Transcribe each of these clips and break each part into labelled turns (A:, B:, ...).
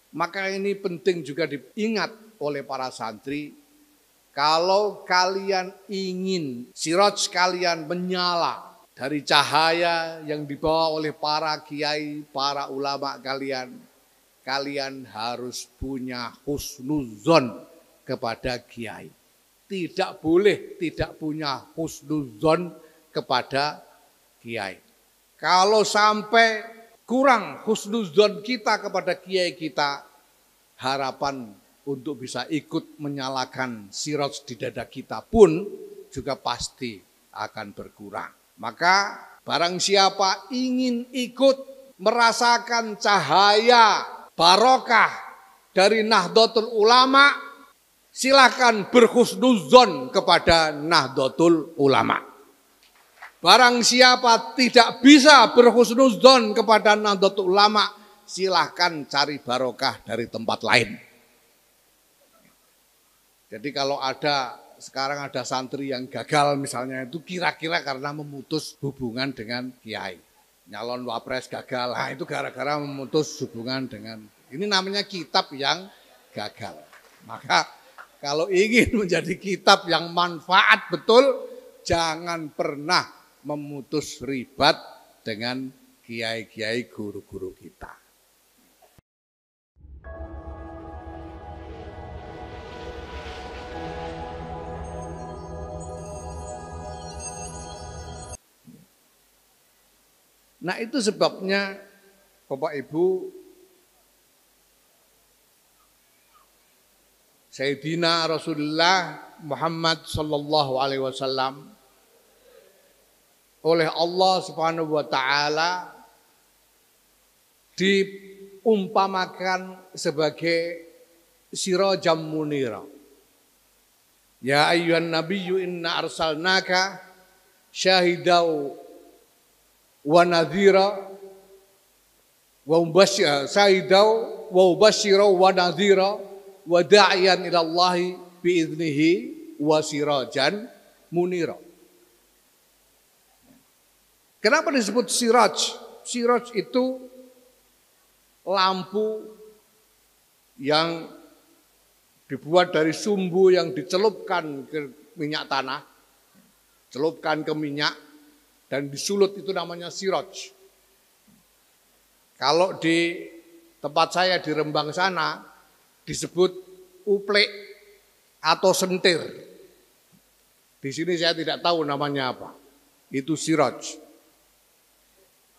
A: Maka ini penting juga diingat oleh para santri. Kalau kalian ingin siraj kalian menyala dari cahaya yang dibawa oleh para kiai, para ulama kalian, kalian harus punya husnuzon kepada kiai. Tidak boleh tidak punya husnuzon kepada kiai. Kalau sampai kurang husnuzon kita kepada kiai kita, harapan untuk bisa ikut menyalakan siraj di dada kita pun juga pasti akan berkurang. Maka barang siapa ingin ikut merasakan cahaya barokah dari Nahdlatul Ulama, silakan berhusnuzon kepada Nahdlatul Ulama. Barang siapa tidak bisa berhusnuzon kepada Nahdlatul Ulama, silahkan cari barokah dari tempat lain. Jadi kalau sekarang ada santri yang gagal misalnya, itu kira-kira karena memutus hubungan dengan kiai. Nyalon wapres gagal, nah itu gara-gara memutus hubungan dengan, ini namanya kitab yang gagal. Maka kalau ingin menjadi kitab yang manfaat betul, jangan pernah memutus ribat dengan kiai-kiai guru-guru kita. Nah itu sebabnya Bapak Ibu, Sayyidina Rasulullah Muhammad sallallahu alaihi wasallam oleh Allah Subhanahu wa taala diumpamakan sebagai sirajam munira. Ya ayyuhan nabiyyu inna arsalnaka syahidau wa nadhira wa mubasyira syahidau wa mubasyira wa nadhira wa da'iyan ila Allah bi idnihi wa sirajan munira. Kenapa disebut siraj? Siraj itu lampu yang dibuat dari sumbu yang dicelupkan ke minyak tanah, celupkan ke minyak dan disulut, itu namanya siraj. Kalau di tempat saya di Rembang sana disebut uplek atau sentir. Di sini saya tidak tahu namanya apa. Itu siraj.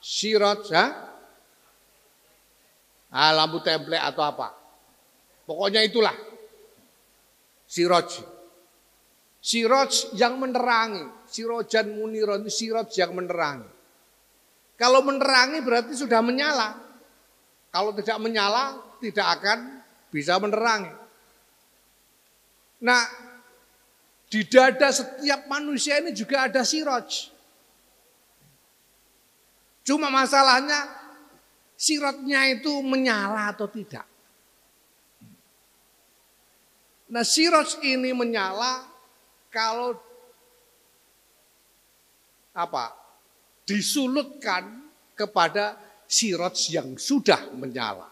A: Siraj, lampu template atau apa. Pokoknya itulah siraj. Siraj yang menerangi. Sirajan muniron, siraj yang menerangi. Kalau menerangi berarti sudah menyala. Kalau tidak menyala tidak akan bisa menerangi. Nah, di dada setiap manusia ini juga ada siraj. Cuma masalahnya sirajnya itu menyala atau tidak. Nah, siraj ini menyala kalau disulutkan kepada siraj yang sudah menyala.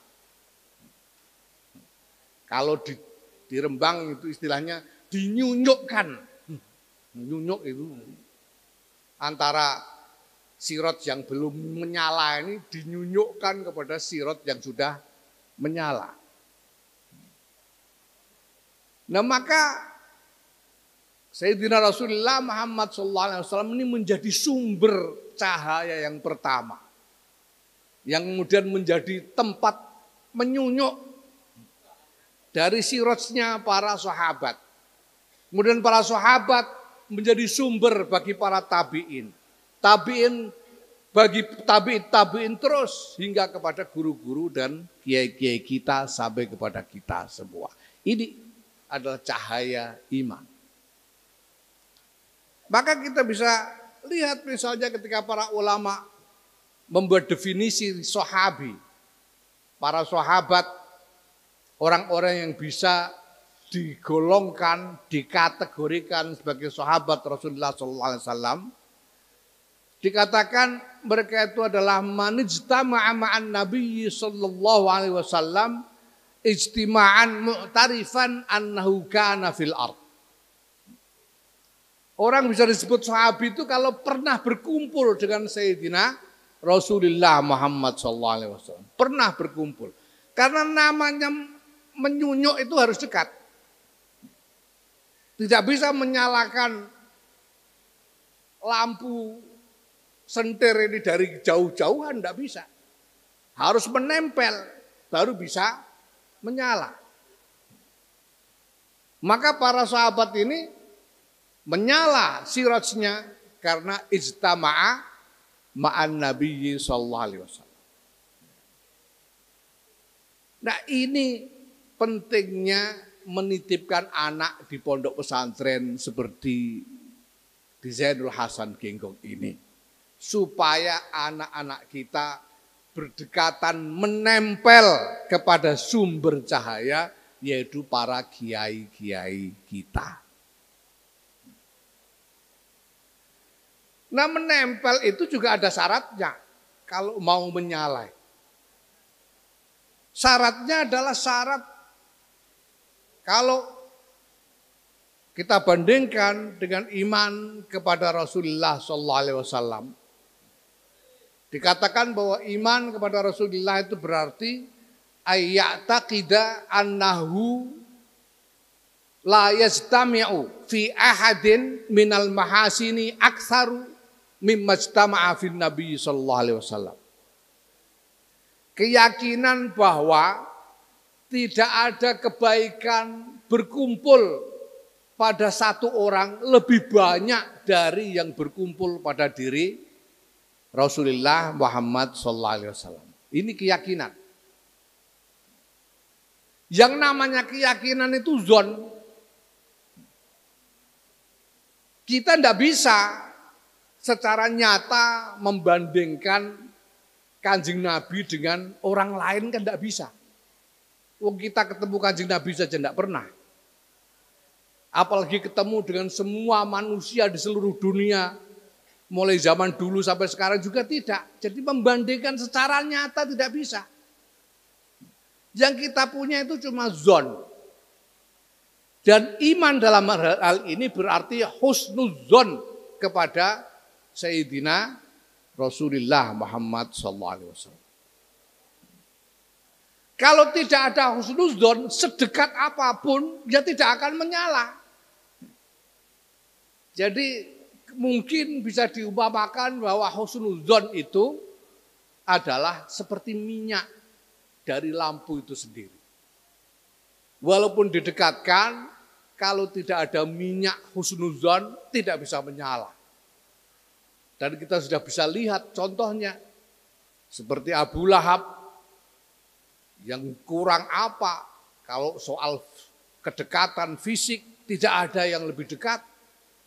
A: Kalau di Rembang itu istilahnya dinyunyukkan. Nyunyuk itu antara siraj yang belum menyala ini dinyunyukkan kepada siraj yang sudah menyala. Nah maka Sayyidina Rasulullah Muhammad SAW ini menjadi sumber cahaya yang pertama. Yang kemudian menjadi tempat menyunyuk dari sirajnya para sahabat. Kemudian para sahabat menjadi sumber bagi para tabi'in. Tabi'in bagi tabi'in terus hingga kepada guru-guru dan kiai-kiai kita sampai kepada kita semua. Ini adalah cahaya iman. Maka kita bisa lihat misalnya ketika para ulama membuat definisi sahabi. Para sahabat, orang-orang yang bisa digolongkan, dikategorikan sebagai sahabat Rasulullah SAW. Dikatakan mereka itu adalah manijtama'a ma'an Nabi sallallahu alaihi wasallam ijtima'an mu'tarifan annahu kana fil ard. Orang bisa disebut sahabi itu kalau pernah berkumpul dengan Sayyidina Rasulullah Muhammad SAW. Pernah berkumpul. Karena namanya menyunyuk itu harus dekat. Tidak bisa menyalakan lampu sentir ini dari jauh-jauhan, tidak bisa. Harus menempel, baru bisa menyala. Maka para sahabat ini menyala sirajnya karena ijtama'a ma'an Nabi sallallahu alaihi wasallam. Nah, ini pentingnya menitipkan anak di pondok pesantren seperti di Zainul Hasan Genggong ini, supaya anak-anak kita berdekatan menempel kepada sumber cahaya, yaitu para kiai-kiai kita. Nah, menempel itu juga ada syaratnya kalau mau menyala. Syaratnya adalah syarat kalau kita bandingkan dengan iman kepada Rasulullah SAW. Dikatakan bahwa iman kepada Rasulullah itu berarti ayya'taqida annahu la yajtami'u fi ahadin minal mahasini aktsaru mimma ijtama'a fin Nabi sallallahu alaihi wasallam. Keyakinan bahwa tidak ada kebaikan berkumpul pada satu orang lebih banyak dari yang berkumpul pada diri Rasulullah Muhammad sallallahu alaihi wasallam. Ini keyakinan. Yang namanya keyakinan itu zon. Kita tidak bisa secara nyata membandingkan Kanjeng Nabi dengan orang lain, kan tidak bisa. Wong kita ketemu Kanjeng Nabi saja tidak pernah. Apalagi ketemu dengan semua manusia di seluruh dunia. Mulai zaman dulu sampai sekarang juga tidak. Jadi membandingkan secara nyata tidak bisa. Yang kita punya itu cuma zon. Dan iman dalam hal ini berarti husnuzon kepada Sayyidina Rasulullah Muhammad SAW. Kalau tidak ada husnuzon, sedekat apapun, dia tidak akan menyala. Jadi mungkin bisa diumpamakan bahwa husnuzon itu adalah seperti minyak dari lampu itu sendiri. Walaupun didekatkan, kalau tidak ada minyak husnuzon, tidak bisa menyala. Dan kita sudah bisa lihat contohnya. Seperti Abu Lahab. Yang kurang apa. Kalau soal kedekatan fisik. Tidak ada yang lebih dekat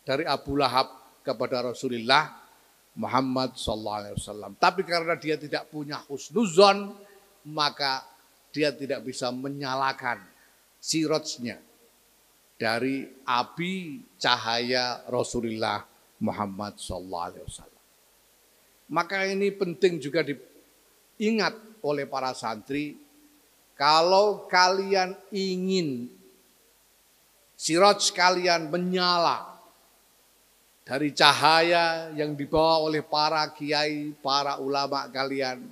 A: dari Abu Lahab kepada Rasulullah Muhammad SAW. Tapi karena dia tidak punya husnuzon. Maka dia tidak bisa menyalakan sirajnya dari api cahaya Rasulullah Muhammad SAW. Maka ini penting juga diingat oleh para santri. Kalau kalian ingin siraj kalian menyala dari cahaya yang dibawa oleh para kiai, para ulama kalian,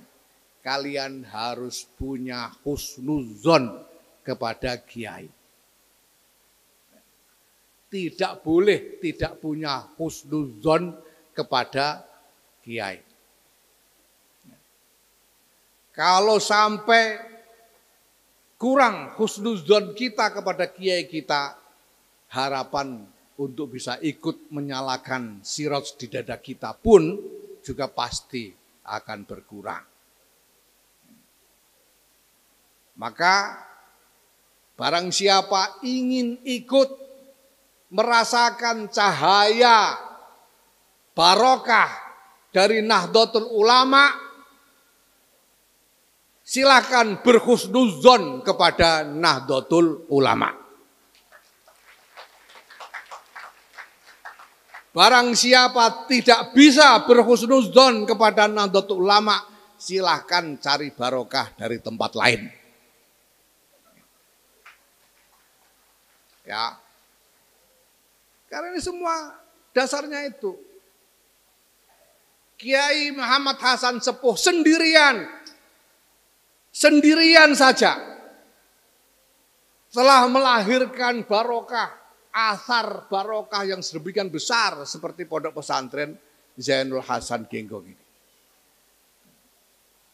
A: kalian harus punya husnuzon kepada kiai. Tidak boleh tidak punya husnuzon kepada kiai. Kalau sampai kurang husnuzon kita kepada kiai kita, harapan untuk bisa ikut menyalakan siraj di dada kita pun juga pasti akan berkurang. Maka barang siapa ingin ikut merasakan cahaya barokah dari Nahdlatul Ulama, silakan berhusnuzon kepada Nahdlatul Ulama. Barang siapa tidak bisa berhusnuzon kepada Nahdlatul Ulama, silahkan cari barokah dari tempat lain. Ya. Karena ini semua dasarnya itu. Kiai Muhammad Hasan Sepuh sendirian saja telah melahirkan barokah, asar barokah yang sedemikian besar seperti pondok pesantren Zainul Hasan Genggong ini.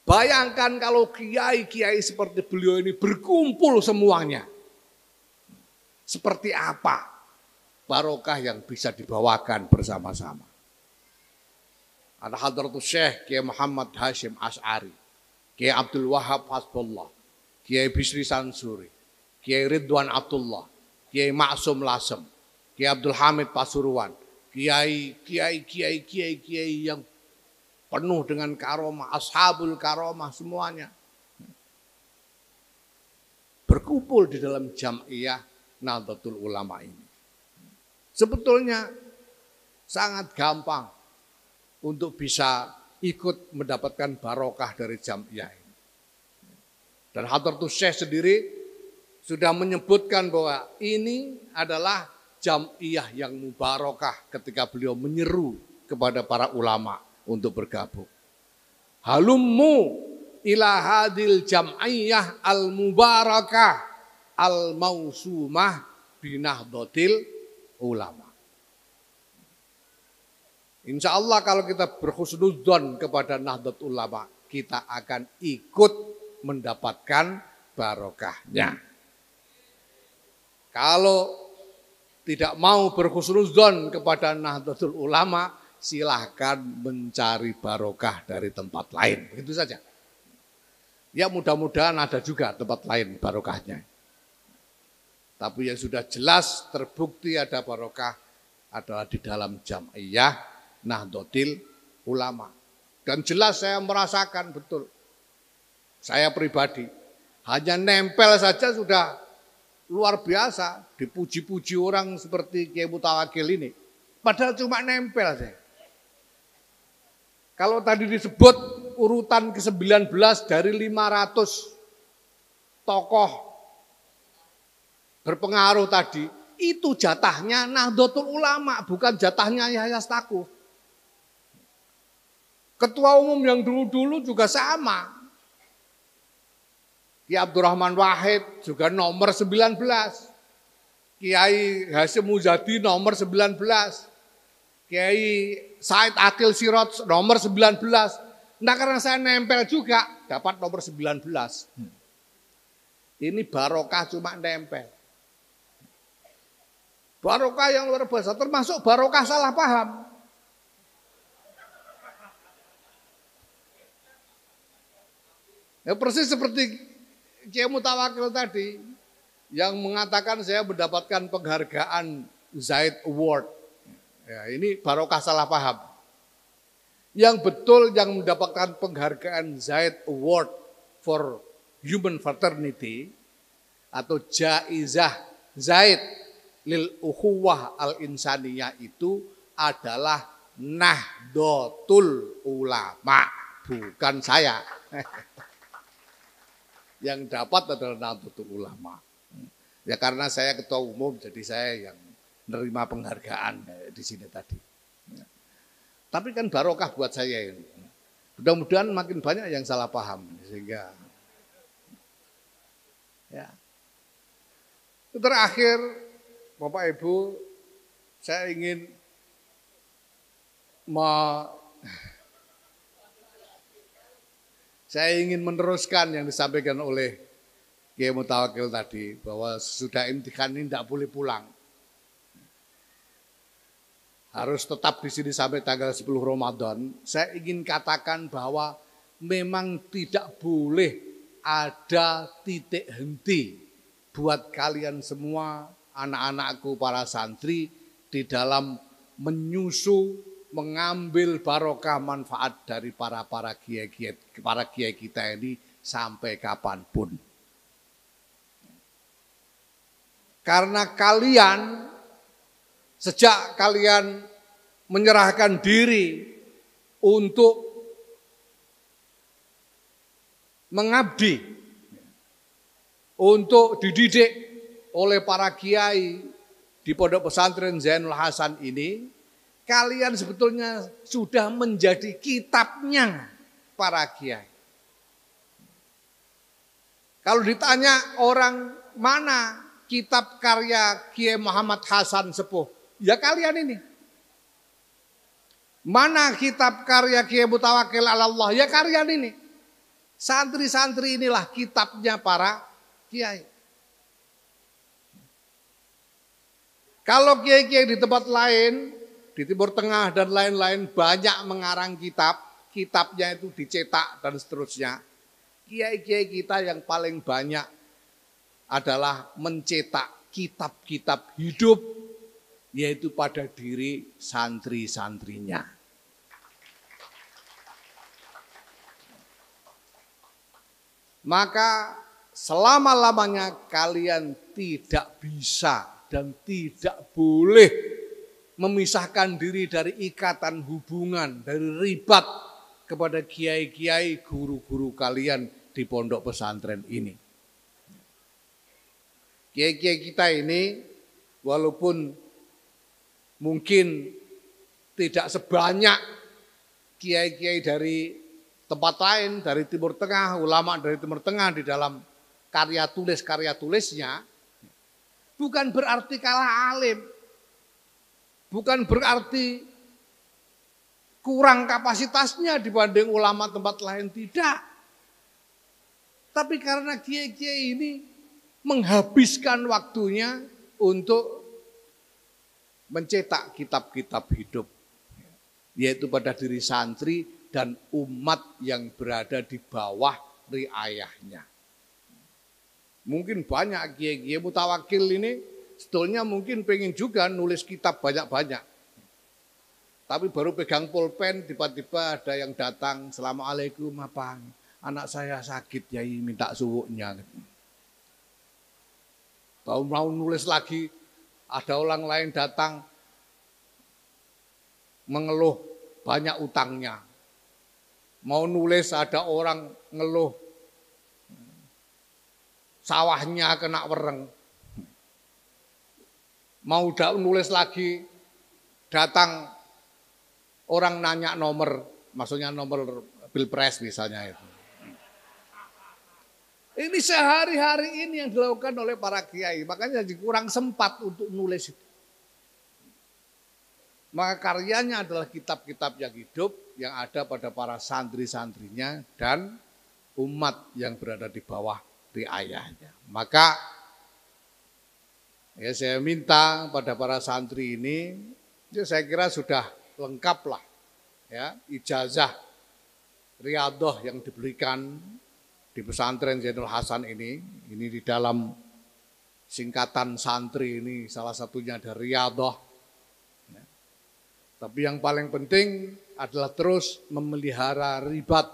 A: Bayangkan kalau kiai-kiai seperti beliau ini berkumpul semuanya. Seperti apa barokah yang bisa dibawakan bersama-sama. Ada Hadratus Syekh Kiai Muhammad Hashim Asy'ari, Kiai Abdul Wahab Hasbullah, Kiai Bisri Sansuri, Kiai Ridwan Abdullah, Kiai Maksum Lasem, Kiai Abdul Hamid Pasuruan, kiai yang penuh dengan karomah, ashabul karomah semuanya. Berkumpul di dalam Jam'iyah Nahdlatul Ulama ini. Sebetulnya sangat gampang untuk bisa ikut mendapatkan barokah dari Jam'iyah ini. Dan Hadratus Syekh sendiri sudah menyebutkan bahwa ini adalah Jam'iyah yang mubarakah ketika beliau menyeru kepada para ulama untuk bergabung. Halummu ila hadil jam'iyah al-mubarakah al-mausumah binahdlatil ulama. Insya Allah kalau kita berhusnudzon kepada Nahdlatul Ulama, kita akan ikut mendapatkan barokahnya. Kalau tidak mau berhusnudzon kepada Nahdlatul Ulama, silahkan mencari barokah dari tempat lain. Begitu saja. Ya mudah-mudahan ada juga tempat lain barokahnya. Tapi yang sudah jelas terbukti ada barokah adalah di dalam Jam'iyah Nahdlatul Ulama. Dan jelas saya merasakan betul. Saya pribadi hanya nempel saja sudah luar biasa. Dipuji-puji orang seperti Kiai Mutawakil ini. Padahal cuma nempel saja. Kalau tadi disebut urutan ke-19 dari 500 tokoh berpengaruh tadi, itu jatahnya Nahdlatul Ulama, bukan jatahnya Yahya Stakuf. Ketua umum yang dulu-dulu juga sama. Kiai Abdurrahman Wahid juga nomor 19. Kiai Hasyim Muzadi nomor 19. Kiai Said Akil Sirot nomor 19. Nah karena saya nempel juga dapat nomor 19. Ini barokah cuma nempel. Barokah yang luar biasa, termasuk barokah salah paham. Ya persis seperti Kiai Mutawakil tadi yang mengatakan saya mendapatkan penghargaan Zaid Award. Ya, ini barokah salah paham. Yang betul yang mendapatkan penghargaan Zaid Award for Human Fraternity atau Jaizah Zaid lil Ukhuwah al Insaniyah itu adalah Nahdlatul Ulama, bukan saya. Yang dapat adalah Nahdlatul Ulama. Ya karena saya ketua umum, jadi saya yang menerima penghargaan di sini tadi. Tapi kan barokah buat saya ini. Mudah-mudahan makin banyak yang salah paham sehingga ya. Terakhir, Bapak Ibu, saya ingin meneruskan yang disampaikan oleh Kiai Mutawakil tadi, bahwa sesudah imtihan ini tidak boleh pulang. Harus tetap di sini sampai tanggal 10 Ramadan. Saya ingin katakan bahwa memang tidak boleh ada titik henti buat kalian semua, anak-anakku, para santri, di dalam menyusu, mengambil barokah manfaat dari para kiai kita ini sampai kapanpun. Karena kalian, sejak kalian menyerahkan diri untuk mengabdi, untuk dididik, oleh para kiai di Pondok Pesantren Zainul Hasan ini, kalian sebetulnya sudah menjadi kitabnya para kiai. Kalau ditanya orang mana kitab karya Kiai Muhammad Hasan Sepuh, ya kalian ini. Mana kitab karya Kiai Mutawakkil ala Allah, ya kalian ini. Santri-santri inilah kitabnya para kiai. Kalau kiai-kiai di tempat lain, di Timur Tengah dan lain-lain banyak mengarang kitab, kitabnya itu dicetak dan seterusnya. Kiai-kiai kita yang paling banyak adalah mencetak kitab-kitab hidup, yaitu pada diri santri-santrinya. Maka selama-lamanya kalian tidak bisa dan tidak boleh memisahkan diri dari ikatan hubungan, dari ribat kepada kiai-kiai, guru-guru kalian di pondok pesantren ini. Kiai-kiai kita ini walaupun mungkin tidak sebanyak kiai-kiai dari tempat lain, dari Timur Tengah, ulama dari Timur Tengah di dalam karya tulisnya, bukan berarti kalah alim, bukan berarti kurang kapasitasnya dibanding ulama tempat lain, tidak. Tapi karena kiai-kiai ini menghabiskan waktunya untuk mencetak kitab-kitab hidup, yaitu pada diri santri dan umat yang berada di bawah riayahnya. Mungkin banyak kiai-kiai mutawakkil ini sebetulnya mungkin pengen juga nulis kitab banyak-banyak. Tapi baru pegang pulpen tiba-tiba ada yang datang, "Assalamualaikum, apa? Anak saya sakit, Yai, minta suwuknya." Tahu mau nulis lagi, ada orang lain datang mengeluh banyak utangnya. Mau nulis ada orang ngeluh sawahnya kena wereng. Mau nulis lagi, datang orang nanya nomor, maksudnya nomor pilpres misalnya itu. Ini sehari-hari ini yang dilakukan oleh para kiai, makanya kurang sempat untuk nulis itu. Maka karyanya adalah kitab-kitab yang hidup, yang ada pada para santri-santrinya dan umat yang berada di bawah riayahnya. Maka ya saya minta pada para santri ini, ya saya kira sudah lengkap lah ya ijazah riyadhah yang diberikan di pesantren Zainul Hasan ini di dalam singkatan santri ini salah satunya ada riyadhah. Ya. Tapi yang paling penting adalah terus memelihara ribat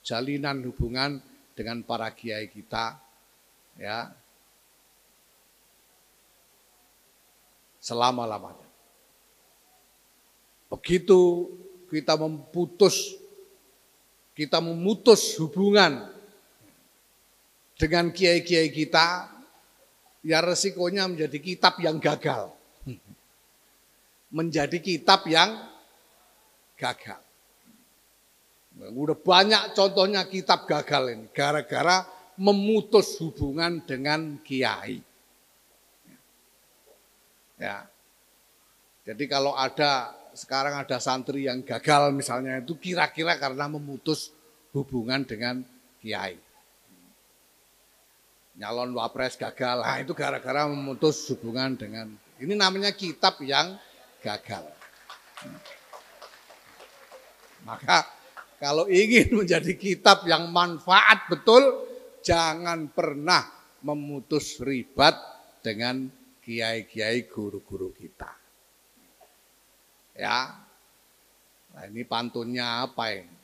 A: jalinan hubungan dengan para kiai kita, ya, selama-lamanya. Begitu kita memutus hubungan dengan kiai-kiai kita, ya resikonya menjadi kitab yang gagal. Menjadi kitab yang gagal. Udah banyak contohnya kitab gagal ini, gara-gara memutus hubungan dengan kiai. Ya. Jadi kalau sekarang ada santri yang gagal misalnya itu kira-kira karena memutus hubungan dengan kiai. Nyalon wapres gagal, nah itu gara-gara memutus hubungan dengan, ini namanya kitab yang gagal. Maka kalau ingin menjadi kitab yang manfaat betul, jangan pernah memutus ribat dengan kiai-kiai guru-guru kita. Ya, nah ini pantunnya apa ini?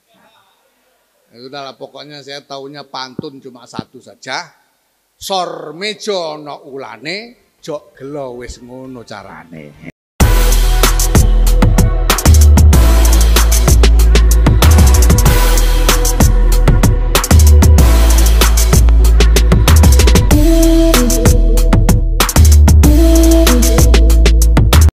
A: Ya, udahlah pokoknya saya tahunya pantun cuma satu saja. Sor mejo no ulane, jok gelo wis ngono carane.